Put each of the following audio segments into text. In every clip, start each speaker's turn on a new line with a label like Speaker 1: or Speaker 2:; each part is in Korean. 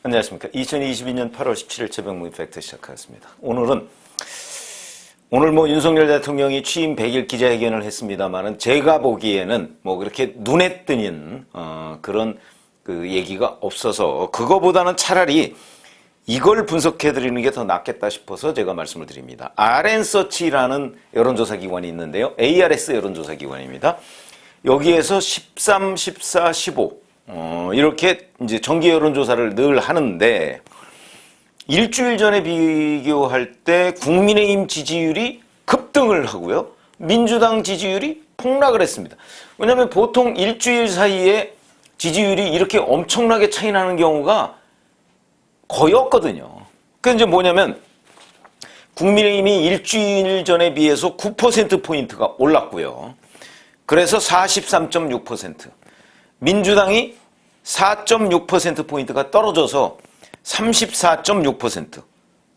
Speaker 1: 안녕하십니까. 2022년 8월 17일 새벽 모닝 팩트 시작하겠습니다. 오늘 윤석열 대통령이 취임 100일 기자회견을 했습니다만은 제가 보기에는 그렇게 눈에 띄는 그런 얘기가 없어서 그거보다는 차라리 이걸 분석해 드리는 게 더 낫겠다 싶어서 제가 말씀을 드립니다. RN서치라는 여론조사 기관이 있는데요. ARS 여론조사 기관입니다. 여기에서 13, 14, 15 이렇게 이제 정기 여론조사를 늘 하는데 일주일 전에 비교할 때 국민의힘 지지율이 급등을 하고요. 민주당 지지율이 폭락을 했습니다. 왜냐하면 보통 일주일 사이에 지지율이 이렇게 엄청나게 차이 나는 경우가 거의 없거든요. 그게 이제 뭐냐면 국민의힘이 일주일 전에 비해서 9%포인트가 올랐고요. 그래서 43.6%. 민주당이 4.6%포인트가 떨어져서 34.6%.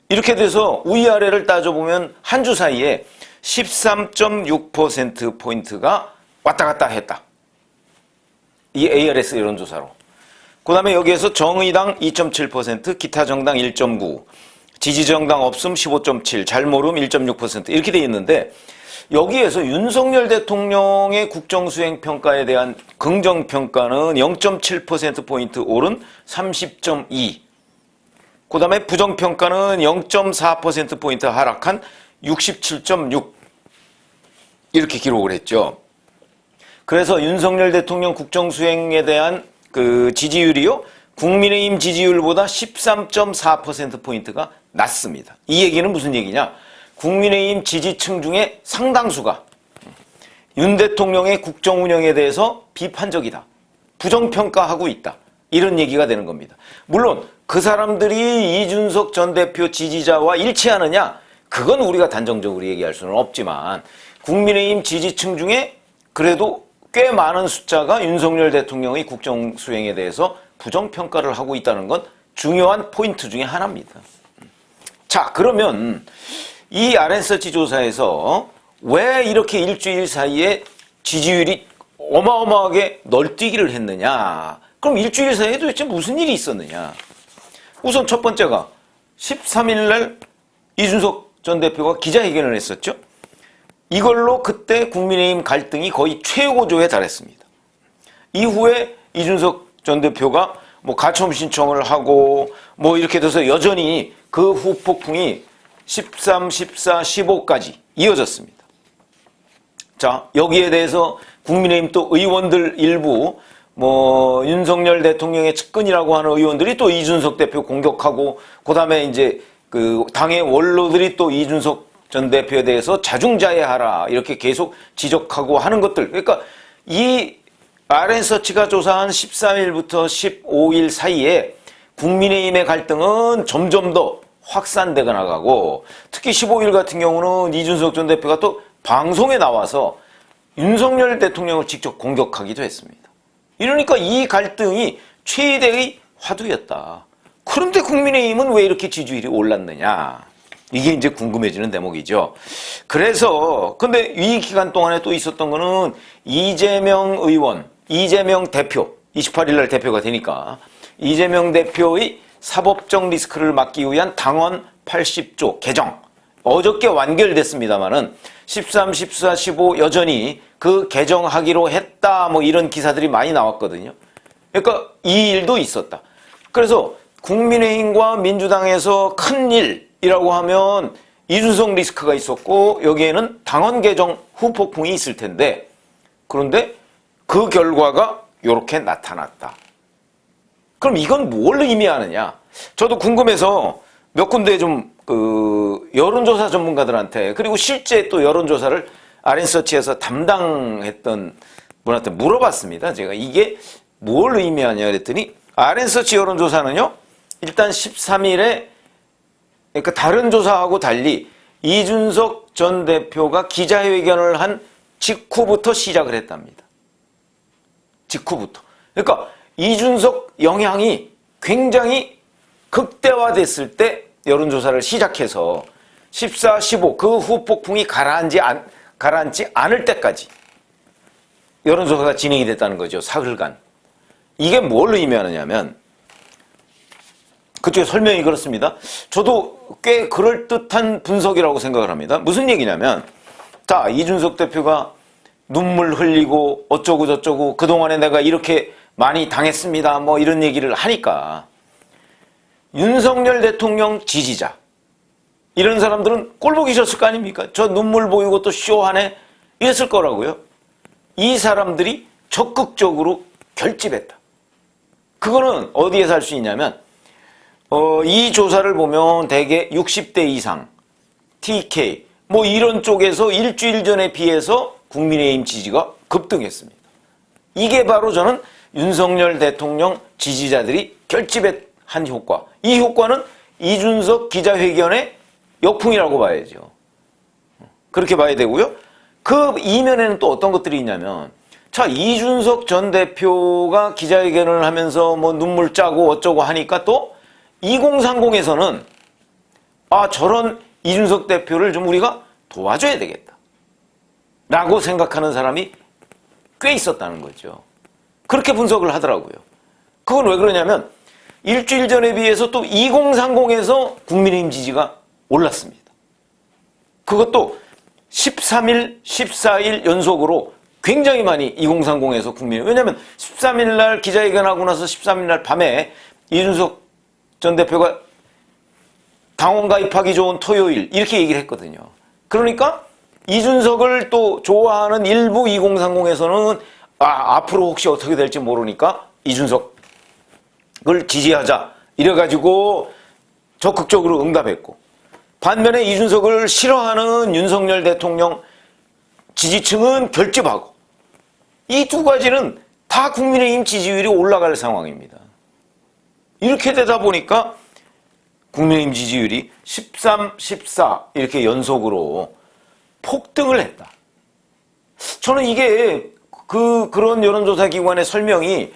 Speaker 1: 이렇게 돼서 위아래를 따져보면 한 주 사이에 13.6%포인트가 왔다 갔다 했다. 이 ARS 여론조사로. 그 다음에 여기에서 정의당 2.7%, 기타 정당 1.9%, 지지정당 없음 15.7%, 잘모름 1.6% 이렇게 돼 있는데 여기에서 윤석열 대통령의 국정수행평가에 대한 긍정평가는 0.7%포인트 오른 30.2%. 그 다음에 부정평가는 0.4%포인트 하락한 67.6%. 이렇게 기록을 했죠. 그래서 윤석열 대통령 국정수행에 대한 지지율이요. 국민의힘 지지율보다 13.4%포인트가 낮습니다. 이 얘기는 무슨 얘기냐? 국민의힘 지지층 중에 상당수가 윤 대통령의 국정 운영에 대해서 비판적이다. 부정평가하고 있다. 이런 얘기가 되는 겁니다. 물론 그 사람들이 이준석 전 대표 지지자와 일치하느냐? 그건 우리가 단정적으로 얘기할 수는 없지만 국민의힘 지지층 중에 그래도 꽤 많은 숫자가 윤석열 대통령의 국정 수행에 대해서 부정평가를 하고 있다는 건 중요한 포인트 중에 하나입니다. 자, 그러면 이 RN서치 조사에서 왜 이렇게 일주일 사이에 지지율이 어마어마하게 널뛰기를 했느냐? 그럼 일주일 사이에 도대체 무슨 일이 있었느냐? 우선 첫 번째가 13일 날 이준석 전 대표가 기자회견을 했었죠. 이걸로 그때 국민의힘 갈등이 거의 최고조에 달했습니다. 이후에 이준석 전 대표가 가처분 신청을 하고 이렇게 돼서 여전히 그 후폭풍이 13, 14, 15까지 이어졌습니다. 자, 여기에 대해서 국민의힘 또 의원들 일부 윤석열 대통령의 측근이라고 하는 의원들이 또 이준석 대표 공격하고 그다음에 이제 당의 원로들이 또 이준석 전 대표에 대해서 자중자애하라 이렇게 계속 지적하고 하는 것들. 그러니까 이 RN서치가 조사한 13일부터 15일 사이에 국민의힘의 갈등은 점점 더 확산되어 나가고 특히 15일 같은 경우는 이준석 전 대표가 또 방송에 나와서 윤석열 대통령을 직접 공격하기도 했습니다. 이러니까 이 갈등이 최대의 화두였다. 그런데 국민의힘은 왜 이렇게 지지율이 올랐느냐? 이게 이제 궁금해지는 대목이죠. 그래서 근데 이 기간 동안에 또 있었던 거는 이재명 의원, 이재명 대표, 28일 날 대표가 되니까 이재명 대표의 사법적 리스크를 막기 위한 당원 80조 개정 어저께 완결됐습니다만은 13, 14, 15 여전히 그 개정하기로 했다 이런 기사들이 많이 나왔거든요. 그러니까 이 일도 있었다. 그래서 국민의힘과 민주당에서 큰 일이라고 하면 이준석 리스크가 있었고 여기에는 당원 개정 후폭풍이 있을 텐데 그런데 그 결과가 이렇게 나타났다. 그럼 이건 뭘 의미하느냐? 저도 궁금해서 몇 군데 좀 여론조사 전문가들한테 그리고 실제 또 여론조사를 RN서치에서 담당했던 분한테 물어봤습니다. 제가 이게 뭘 의미하냐 그랬더니 RN서치 여론조사는요. 일단 13일에 그러니까 다른 조사하고 달리 이준석 전 대표가 기자회견을 한 직후부터 시작을 했답니다. 직후부터. 그러니까 이준석 영향이 굉장히 극대화됐을 때 여론조사를 시작해서 14, 15 그 후폭풍이 가라앉지 않을 때까지 여론조사가 진행이 됐다는 거죠. 사흘간. 이게 뭘 의미하느냐면 그쪽에 설명이 그렇습니다. 저도 꽤 그럴듯한 분석이라고 생각을 합니다. 무슨 얘기냐면, 자, 이준석 대표가 눈물 흘리고 어쩌고 저쩌고 그동안에 내가 이렇게 많이 당했습니다. 뭐 이런 얘기를 하니까 윤석열 대통령 지지자 이런 사람들은 꼴 보기 싫었을 거 아닙니까? 저 눈물 보이고 또 쇼하네 이랬을 거라고요. 이 사람들이 적극적으로 결집했다. 그거는 어디에서 할 수 있냐면 이 조사를 보면 대개 60대 이상 TK 뭐 이런 쪽에서 일주일 전에 비해서 국민의힘 지지가 급등했습니다. 이게 바로 저는 윤석열 대통령 지지자들이 결집한 효과. 이 효과는 이준석 기자회견의 역풍이라고 봐야죠. 그렇게 봐야 되고요. 그 이면에는 또 어떤 것들이 있냐면, 자, 이준석 전 대표가 기자회견을 하면서 뭐 눈물 짜고 어쩌고 하니까 또 2030에서는 아, 저런 이준석 대표를 좀 우리가 도와줘야 되겠다 라고 생각하는 사람이 꽤 있었다는 거죠. 그렇게 분석을 하더라고요. 그건 왜 그러냐면 일주일 전에 비해서 또 2030에서 국민의힘 지지가 올랐습니다. 그것도 13일, 14일 연속으로 굉장히 많이 2030에서 국민의힘. 왜냐하면 13일 날 기자회견하고 나서 13일 날 밤에 이준석 전 대표가 당원 가입하기 좋은 토요일 이렇게 얘기를 했거든요. 그러니까 이준석을 또 좋아하는 일부 2030에서는 앞으로 혹시 어떻게 될지 모르니까 이준석을 지지하자 이래가지고 적극적으로 응답했고, 반면에 이준석을 싫어하는 윤석열 대통령 지지층은 결집하고, 이 두 가지는 다 국민의힘 지지율이 올라갈 상황입니다. 이렇게 되다 보니까 국민의힘 지지율이 13, 14 이렇게 연속으로 폭등을 했다. 저는 이게 그런 여론조사 기관의 설명이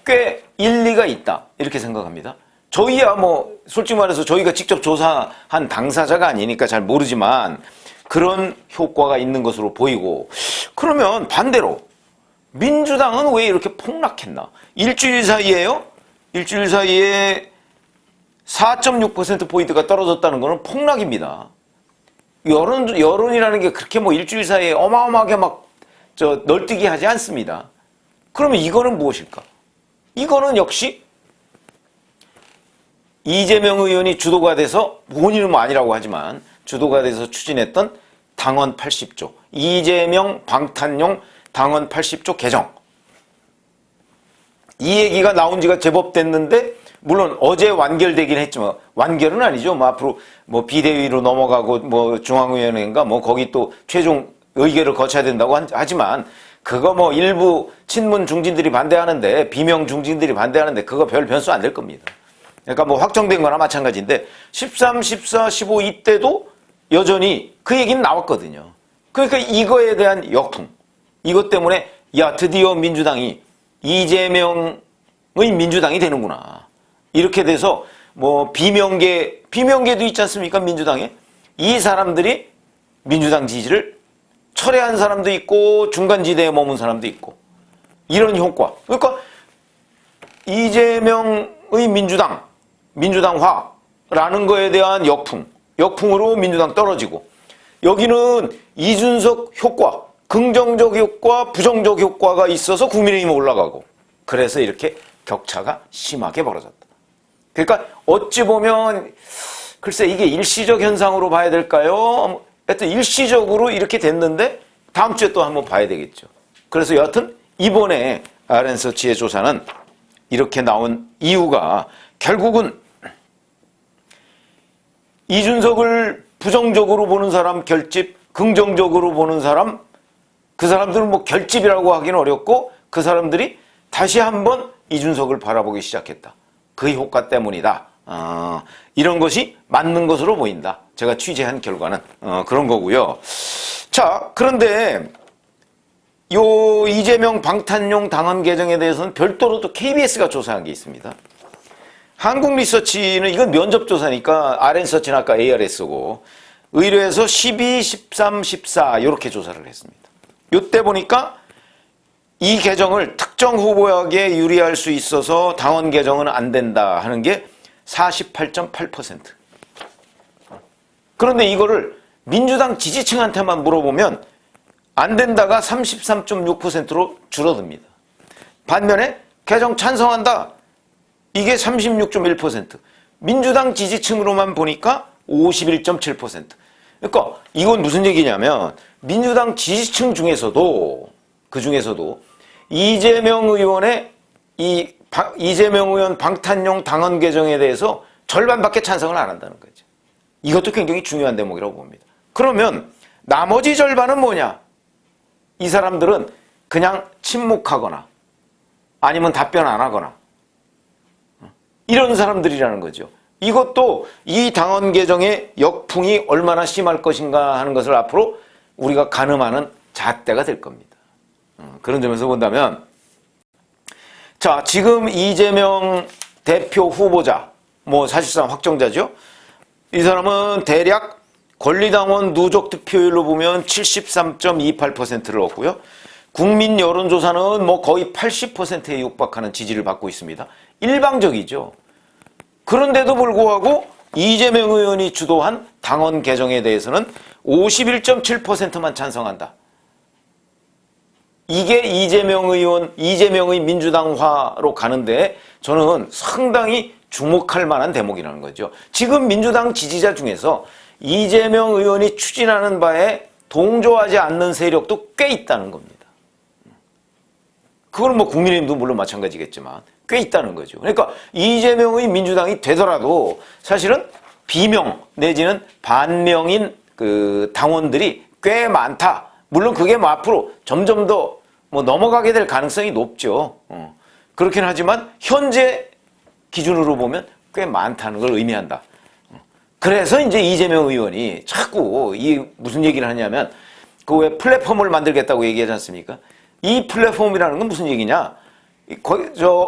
Speaker 1: 꽤 일리가 있다 이렇게 생각합니다. 저희야 뭐 솔직히 말해서 저희가 직접 조사한 당사자가 아니니까 잘 모르지만 그런 효과가 있는 것으로 보이고, 그러면 반대로 민주당은 왜 이렇게 폭락했나? 일주일 사이에요? 일주일 사이에 4.6%포인트가 떨어졌다는 것은 폭락입니다. 여론이라는 게 그렇게 뭐 일주일 사이에 어마어마하게 널뛰기 하지 않습니다. 그러면 이거는 무엇일까? 이거는 역시 이재명 의원이 주도가 돼서, 본인은 뭐 아니라고 하지만 주도가 돼서 추진했던 당원 80조, 이재명 방탄용 당원 80조 개정. 이 얘기가 나온 지가 제법 됐는데, 물론 어제 완결되긴 했지만, 완결은 아니죠. 뭐 앞으로 뭐 비대위로 넘어가고 뭐 중앙위원회인가 뭐 거기 또 최종 의결을 거쳐야 된다고 하지만, 그거 뭐 일부 친문 중진들이 반대하는데, 비명 중진들이 반대하는데 그거 별 변수 안 될 겁니다. 그러니까 뭐 확정된 거나 마찬가지인데 13, 14, 15 이때도 여전히 그 얘기는 나왔거든요. 그러니까 이거에 대한 역풍, 이것 때문에 야, 드디어 민주당이 이재명의 민주당이 되는구나 이렇게 돼서 뭐 비명계도 있지 않습니까? 민주당에 이 사람들이 민주당 지지를 철회한 사람도 있고 중간지대에 머문 사람도 있고, 이런 효과. 그러니까 이재명의 민주당화라는 거에 대한 역풍으로 민주당 떨어지고, 여기는 이준석 효과, 긍정적 효과, 부정적 효과가 있어서 국민의힘 올라가고, 그래서 이렇게 격차가 심하게 벌어졌다. 그러니까 어찌 보면 글쎄 이게 일시적 현상으로 봐야 될까요? 하여튼 일시적으로 이렇게 됐는데 다음 주에 또 한번 봐야 되겠죠. 그래서 여하튼 이번에 RN서치의 조사는 이렇게 나온 이유가 결국은 이준석을 부정적으로 보는 사람 결집, 긍정적으로 보는 사람, 그 사람들은 뭐 결집이라고 하기는 어렵고 그 사람들이 다시 한번 이준석을 바라보기 시작했다. 그 효과 때문이다. 이런 것이 맞는 것으로 보인다. 제가 취재한 결과는 그런 거고요. 자, 그런데 요 이재명 방탄용 당원 개정에 대해서는 별도로 또 KBS가 조사한 게 있습니다. 한국리서치는 이건 면접조사니까 RN서치는 아까 ARS고 의뢰해서 12, 13, 14 이렇게 조사를 했습니다. 이때 보니까 이 개정을 특정 후보에게 유리할 수 있어서 당원 개정은 안 된다 하는 게 48.8%. 그런데 이거를 민주당 지지층한테만 물어보면 안 된다가 33.6%로 줄어듭니다. 반면에 개정 찬성한다. 이게 36.1%. 민주당 지지층으로만 보니까 51.7%. 그러니까 이건 무슨 얘기냐면 민주당 지지층 중에서도 이재명 의원의 이재명 의원 방탄용 당헌 개정에 대해서 절반밖에 찬성을 안 한다는 거죠. 이것도 굉장히 중요한 대목이라고 봅니다. 그러면 나머지 절반은 뭐냐? 이 사람들은 그냥 침묵하거나 아니면 답변 안 하거나 이런 사람들이라는 거죠. 이것도 이 당헌 개정의 역풍이 얼마나 심할 것인가 하는 것을 앞으로 우리가 가늠하는 잣대가 될 겁니다. 그런 점에서 본다면 자, 지금 이재명 대표 후보자 사실상 확정자죠. 이 사람은 대략 권리당원 누적 득표율로 보면 73.28%를 얻고요. 국민 여론조사는 거의 80%에 육박하는 지지를 받고 있습니다. 일방적이죠. 그런데도 불구하고 이재명 의원이 주도한 당헌 개정에 대해서는 51.7%만 찬성한다. 이게 이재명의 민주당화로 가는데 저는 상당히 주목할 만한 대목이라는 거죠. 지금 민주당 지지자 중에서 이재명 의원이 추진하는 바에 동조하지 않는 세력도 꽤 있다는 겁니다. 그건 국민의힘도 물론 마찬가지겠지만 꽤 있다는 거죠. 그러니까 이재명의 민주당이 되더라도 사실은 비명 내지는 반명인 그 당원들이 꽤 많다. 물론 그게 앞으로 점점 더 넘어가게 될 가능성이 높죠. 그렇긴 하지만 현재 기준으로 보면 꽤 많다는 걸 의미한다. 그래서 이제 이재명 의원이 자꾸 무슨 얘기를 하냐면 그 왜 플랫폼을 만들겠다고 얘기하지 않습니까? 이 플랫폼이라는 건 무슨 얘기냐?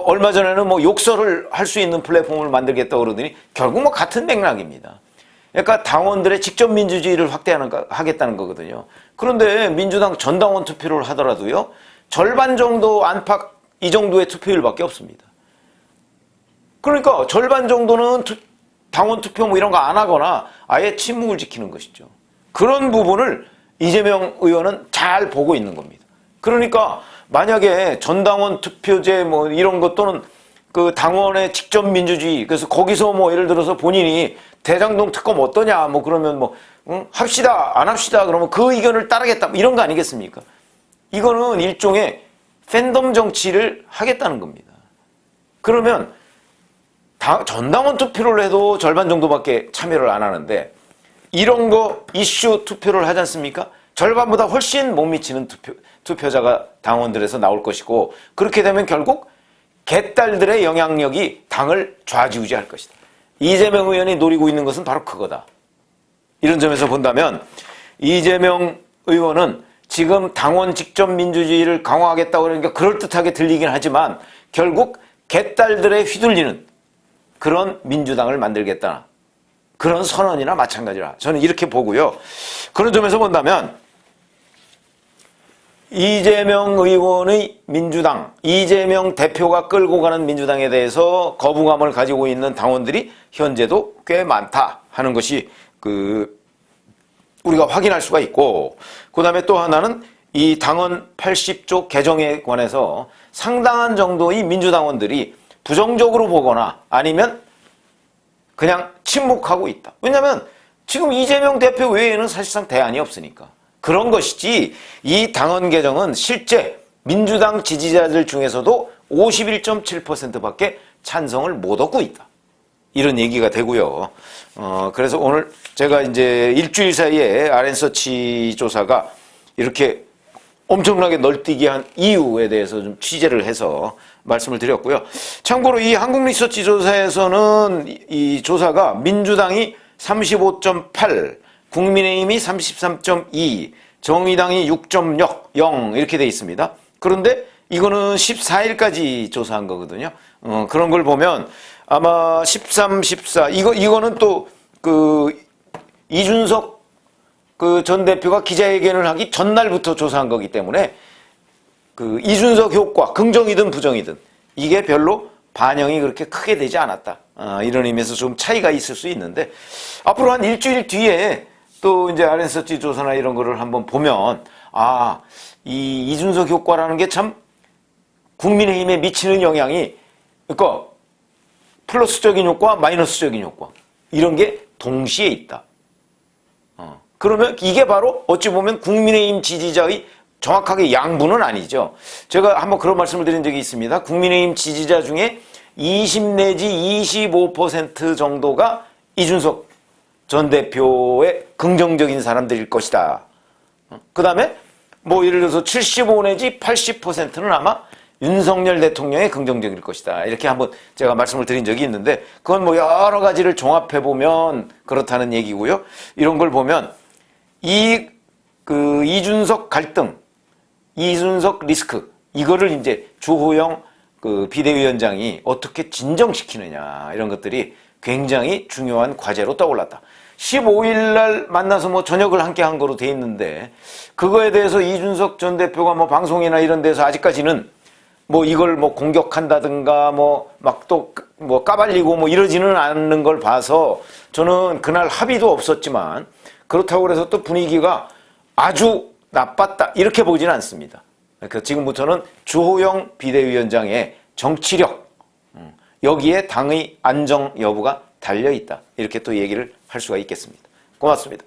Speaker 1: 얼마 전에는 욕설을 할 수 있는 플랫폼을 만들겠다고 그러더니 결국 같은 맥락입니다. 그러니까 당원들의 직접 민주주의를 하겠다는 거거든요. 그런데 민주당 전당원 투표를 하더라도요, 절반 정도 안팎 이 정도의 투표율밖에 없습니다. 그러니까 절반 정도는 당원 투표 이런 거 안 하거나 아예 침묵을 지키는 것이죠. 그런 부분을 이재명 의원은 잘 보고 있는 겁니다. 그러니까 만약에 전당원 투표제 이런 것 또는 그 당원의 직접 민주주의, 그래서 거기서 예를 들어서 본인이 대장동 특검 어떠냐 그러면 합시다 안 합시다 그러면 그 의견을 따르겠다 이런 거 아니겠습니까? 이거는 일종의 팬덤 정치를 하겠다는 겁니다. 그러면 전당원 투표를 해도 절반 정도밖에 참여를 안 하는데 이런 거 이슈 투표를 하지 않습니까? 절반보다 훨씬 못 미치는 투표자가 당원들에서 나올 것이고, 그렇게 되면 결국 개딸들의 영향력이 당을 좌지우지할 것이다. 이재명 의원이 노리고 있는 것은 바로 그거다. 이런 점에서 본다면 이재명 의원은 지금 당원 직접 민주주의를 강화하겠다고 그러니까 그럴듯하게 들리긴 하지만 결국 개딸들의 휘둘리는 그런 민주당을 만들겠다. 그런 선언이나 마찬가지라 저는 이렇게 보고요. 그런 점에서 본다면 이재명 의원의 민주당, 이재명 대표가 끌고 가는 민주당에 대해서 거부감을 가지고 있는 당원들이 현재도 꽤 많다 하는 것이 우리가 확인할 수가 있고, 그 다음에 또 하나는 이 당헌 80조 개정에 관해서 상당한 정도의 민주당원들이 부정적으로 보거나 아니면 그냥 침묵하고 있다. 왜냐하면 지금 이재명 대표 외에는 사실상 대안이 없으니까. 그런 것이지 이 당헌 개정은 실제 민주당 지지자들 중에서도 51.7%밖에 찬성을 못 얻고 있다. 이런 얘기가 되고요. 그래서 오늘 제가 이제 일주일 사이에 RN서치 조사가 이렇게 엄청나게 널뛰게 한 이유에 대해서 좀 취재를 해서 말씀을 드렸고요. 참고로 이 한국리서치 조사에서는 이 조사가 민주당이 35.8, 국민의힘이 33.2, 정의당이 6.0 이렇게 돼 있습니다. 그런데 이거는 14일까지 조사한 거거든요. 그런 걸 보면 아마 13, 14 이거는 또 이준석 전 대표가 기자회견을 하기 전날부터 조사한 거기 때문에 이준석 효과 긍정이든 부정이든 이게 별로 반영이 그렇게 크게 되지 않았다. 이런 의미에서 좀 차이가 있을 수 있는데 앞으로 한 일주일 뒤에 또 이제 RN서치 조사나 이런 거를 한번 보면 이 이준석 효과라는 게 참 국민의힘에 미치는 영향이 그러니까 플러스적인 효과, 마이너스적인 효과 이런 게 동시에 있다. 그러면 이게 바로 어찌 보면 국민의힘 지지자의 정확하게 양분은 아니죠. 제가 한번 그런 말씀을 드린 적이 있습니다. 국민의힘 지지자 중에 20 내지 25% 정도가 이준석 전 대표의 긍정적인 사람들일 것이다. 그 다음에 뭐 예를 들어서 75 내지 80%는 아마 윤석열 대통령의 긍정적일 것이다. 이렇게 한번 제가 말씀을 드린 적이 있는데 그건 뭐 여러 가지를 종합해 보면 그렇다는 얘기고요. 이런 걸 보면 이준석 갈등, 이준석 리스크 이거를 이제 주호영 비대위원장이 어떻게 진정시키느냐 이런 것들이 굉장히 중요한 과제로 떠올랐다. 15일 날 만나서 뭐 저녁을 함께 한 거로 돼 있는데 그거에 대해서 이준석 전 대표가 뭐 방송이나 이런 데서 아직까지는 뭐 이걸 뭐 공격한다든가 뭐 막 또 뭐 까발리고 뭐 이러지는 않는 걸 봐서 저는 그날 합의도 없었지만 그렇다고 해서 또 분위기가 아주 나빴다 이렇게 보지는 않습니다. 그러니까 지금부터는 주호영 비대위원장의 정치력 여기에 당의 안정 여부가 달려있다 이렇게 또 얘기를 할 수가 있겠습니다. 고맙습니다.